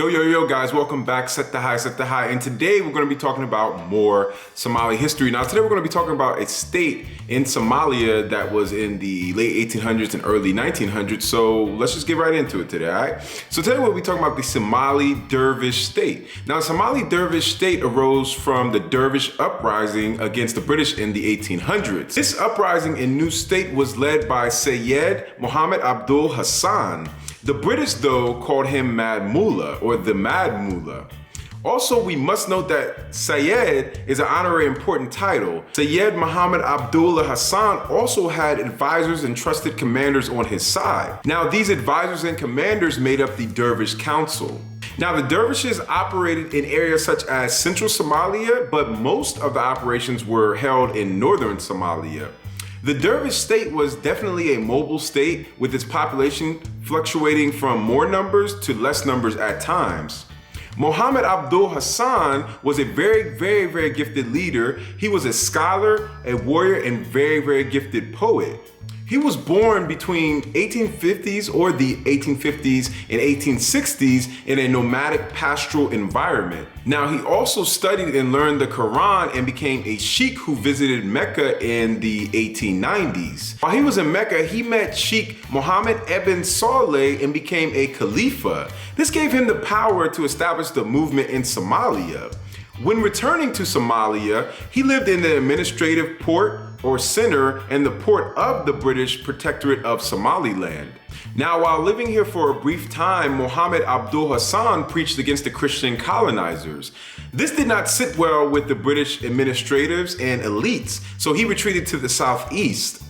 Yo guys, welcome back. Set the high. And today we're going to be talking about more Somali history. Now today we're going to be talking about a state in Somalia that was in the late 1800s and early 1900s. So let's just get right into it today, all right? So today we'll be talking about the Somali Dervish state. Now the Somali Dervish state arose from the Dervish uprising against the British in the 1800s. This uprising in new state was led by Sayyid Muhammad Abdul Hassan. The British, though, called him Mad Mullah, or the Mad Mullah. Also, we must note that Sayyid is an honorary important title. Sayyid Muhammad Abdullah Hassan also had advisors and trusted commanders on his side. Now, these advisors and commanders made up the Dervish Council. Now, the dervishes operated in areas such as central Somalia, but most of the operations were held in northern Somalia. The Dervish state was definitely a mobile state, with its population fluctuating from more numbers to less numbers at times. Muhammad Abdul Hassan was a very gifted leader. He was a scholar, a warrior, and very gifted poet. He was born between 1850s or the 1850s and 1860s in a nomadic pastoral environment. Now, he also studied and learned the Quran and became a sheikh who visited Mecca in the 1890s. While he was in Mecca, he met Sheikh Mohammed ibn Saleh and became a Khalifa. This gave him the power to establish the movement in Somalia. When returning to Somalia, he lived in the administrative port or center and the port of the British Protectorate of Somaliland. Now, while living here for a brief time, Muhammad Abdul Hassan preached against the Christian colonizers. This did not sit well with the British administrators and elites, so he retreated to the southeast.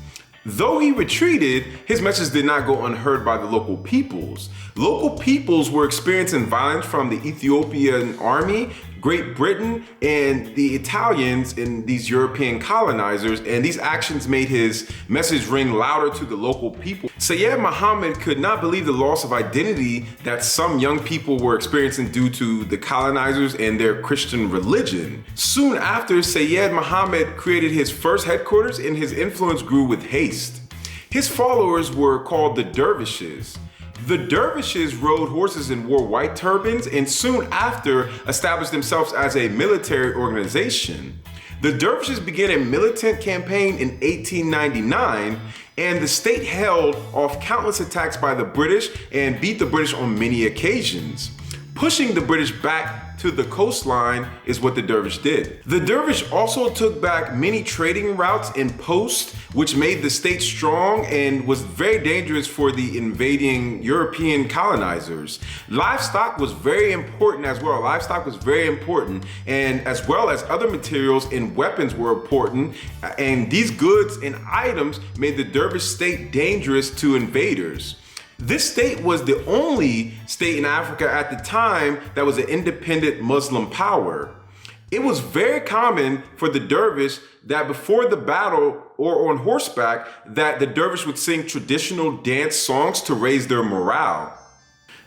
Though he retreated, his message did not go unheard by the local peoples. Local peoples were experiencing violence from the Ethiopian army, Great Britain, and the Italians and these European colonizers, and these actions made his message ring louder to the local people. Sayyid Muhammad could not believe the loss of identity that some young people were experiencing due to the colonizers and their Christian religion. Soon after, Sayyid Muhammad created his first headquarters, and his influence grew with haste. His followers were called the Dervishes. The Dervishes rode horses and wore white turbans, and soon after established themselves as a military organization. The Dervishes began a militant campaign in 1899, and the state held off countless attacks by the British and beat the British on many occasions. Pushing the British back to the coastline is what the Dervish did. The Dervish also took back many trading routes and posts, which made the state strong and was very dangerous for the invading European colonizers. Livestock was very important as well. And as well as other materials and weapons were important. And these goods and items made the Dervish state dangerous to invaders. This state was the only state in Africa at the time that was an independent Muslim power. It was very common for the dervish that before the battle or on horseback, that the dervish would sing traditional dance songs to raise their morale.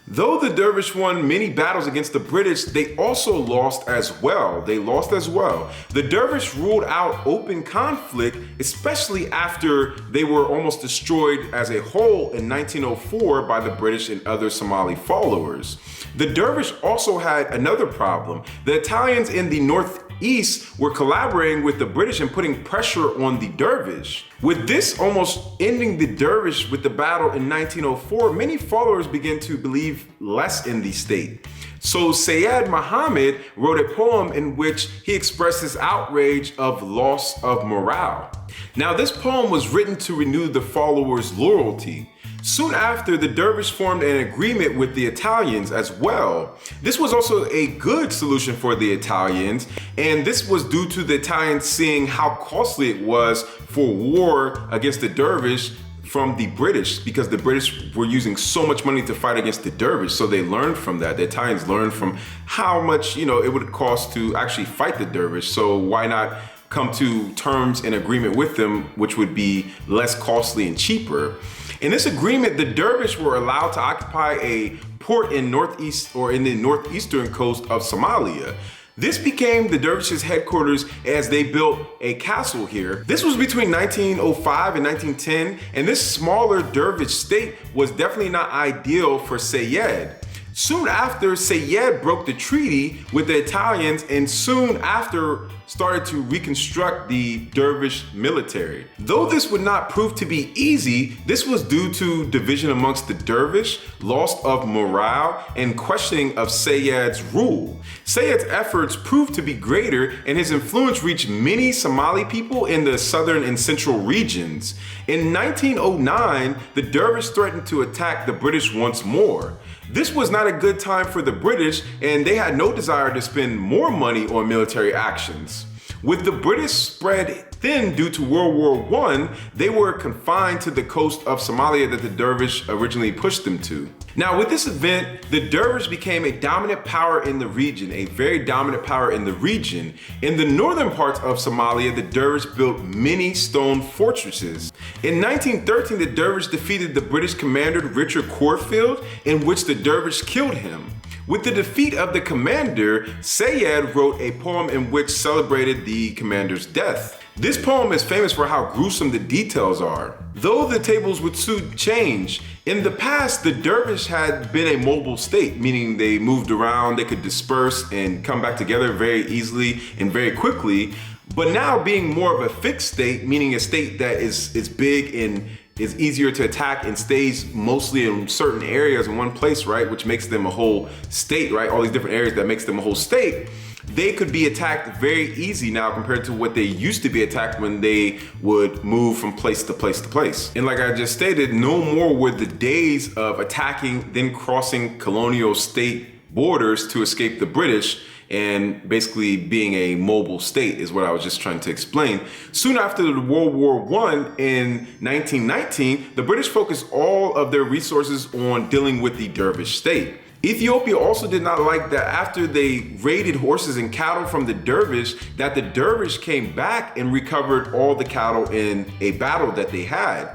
Though the dervish won many battles against the British, they also lost as well. The dervish ruled out open conflict, especially after they were almost destroyed as a whole in 1904 by the British and other Somali followers. The dervish also had another problem. The Italians in the northeast were collaborating with the British and putting pressure on the dervish. With this almost ending the dervish with the battle in 1904, many followers began to believe less in the state. So Sayyid Muhammad wrote a poem in which he expressed his outrage of loss of morale. Now, this poem was written to renew the followers' loyalty. Soon after, the dervish formed an agreement with the Italians as well. This was also a good solution for the Italians, and this was due to the Italians seeing how costly it was for war against the dervish from the British, because the British were using so much money to fight against the dervish. So they learned from that. The Italians learned from how much, it would cost to actually fight the dervish. So why not come to terms and agreement with them, which would be less costly and cheaper. In this agreement, the Dervish were allowed to occupy a port in the northeastern coast of Somalia. This became the Dervishes' headquarters as they built a castle here. This was between 1905 and 1910, and this smaller Dervish state was definitely not ideal for Sayyid. Soon after, Sayed broke the treaty with the Italians and soon after started to reconstruct the Dervish military. Though this would not prove to be easy, this was due to division amongst the Dervish, loss of morale, and questioning of Sayed's rule. Sayed's efforts proved to be greater and his influence reached many Somali people in the southern and central regions. In 1909, the Dervish threatened to attack the British once more. This was not a good time for the British, and they had no desire to spend more money on military actions. With the British spread thin due to World War I, they were confined to the coast of Somalia that the Dervish originally pushed them to. Now, with this event, the Dervish became a dominant power in the region, a very dominant power in the region. In the northern parts of Somalia, the Dervish built many stone fortresses. In 1913, the Dervish defeated the British commander Richard Corfield, in which the Dervish killed him. With the defeat of the commander, Sayed wrote a poem in which celebrated the commander's death. This poem is famous for how gruesome the details are. Though the tables would soon change, in the past, the Dervish had been a mobile state, meaning they moved around, they could disperse and come back together very easily and very quickly. But now being more of a fixed state, meaning a state that is big and is easier to attack and stays mostly in certain areas in one place, right? Which makes them a whole state, right? All these different areas that makes them a whole state. They could be attacked very easy now compared to what they used to be attacked when they would move from place to place to place. And like I just stated, no more were the days of attacking, then crossing colonial state borders to escape the British and basically being a mobile state is what I was just trying to explain. Soon after the World War I in 1919, the British focused all of their resources on dealing with the Dervish state. Ethiopia also did not like that after they raided horses and cattle from the Dervish, that the Dervish came back and recovered all the cattle in a battle that they had.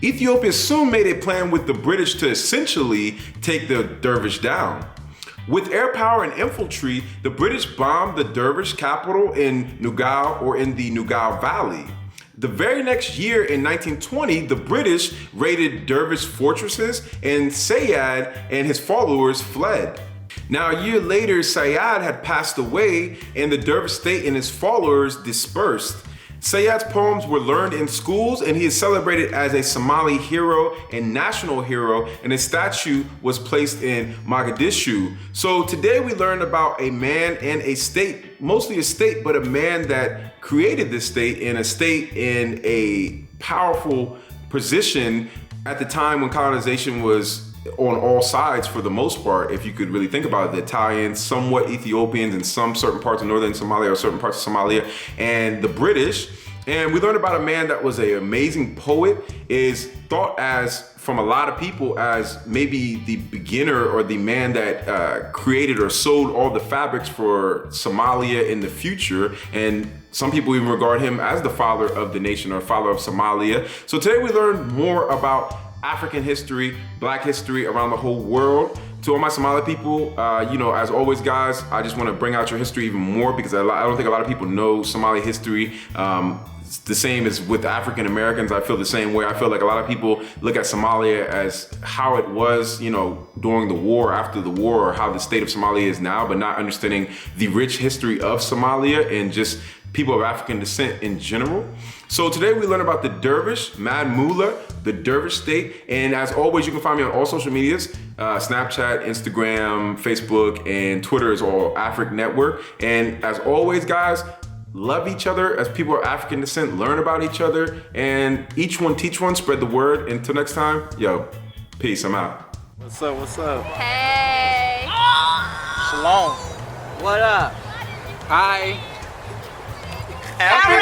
Ethiopia soon made a plan with the British to essentially take the Dervish down. With air power and infantry, the British bombed the Dervish capital in Nugal or in the Nugal Valley. The very next year in 1920, the British raided Dervish fortresses and Sayed and his followers fled. Now, a year later, Sayed had passed away and the Dervish state and his followers dispersed. Sayed's poems were learned in schools and he is celebrated as a Somali hero and national hero, and his statue was placed in Mogadishu. So today we learned about a man and a state, mostly a state, but a man that created this state and a state in a powerful position at the time when colonization was on all sides for the most part. If you could really think about it, the Italians, somewhat Ethiopians, and some certain parts of northern Somalia or certain parts of Somalia, and the British. And we learned about a man that was an amazing poet, is thought as, from a lot of people, as maybe the beginner or the man that created or sewed all the fabrics for Somalia in the future. And some people even regard him as the father of the nation or father of Somalia. So today we learned more about African history, Black history around the whole world. To all my Somali people, as always, guys, I just want to bring out your history even more because I don't think a lot of people know Somali history. It's the same as with African Americans. I feel the same way. I feel like a lot of people look at Somalia as how it was, during the war, after the war, or how the state of Somalia is now, but not understanding the rich history of Somalia and just people of African descent in general. So today we learn about the Dervish, Mad Mullah, the Dervish state. And as always, you can find me on all social medias, Snapchat, Instagram, Facebook, and Twitter is all Afric Network. And as always, guys, love each other as people of African descent, learn about each other, and each one teach one, spread the word. Until next time, peace, I'm out. What's up, what's up? Hey. Shalom. What up? Hi. African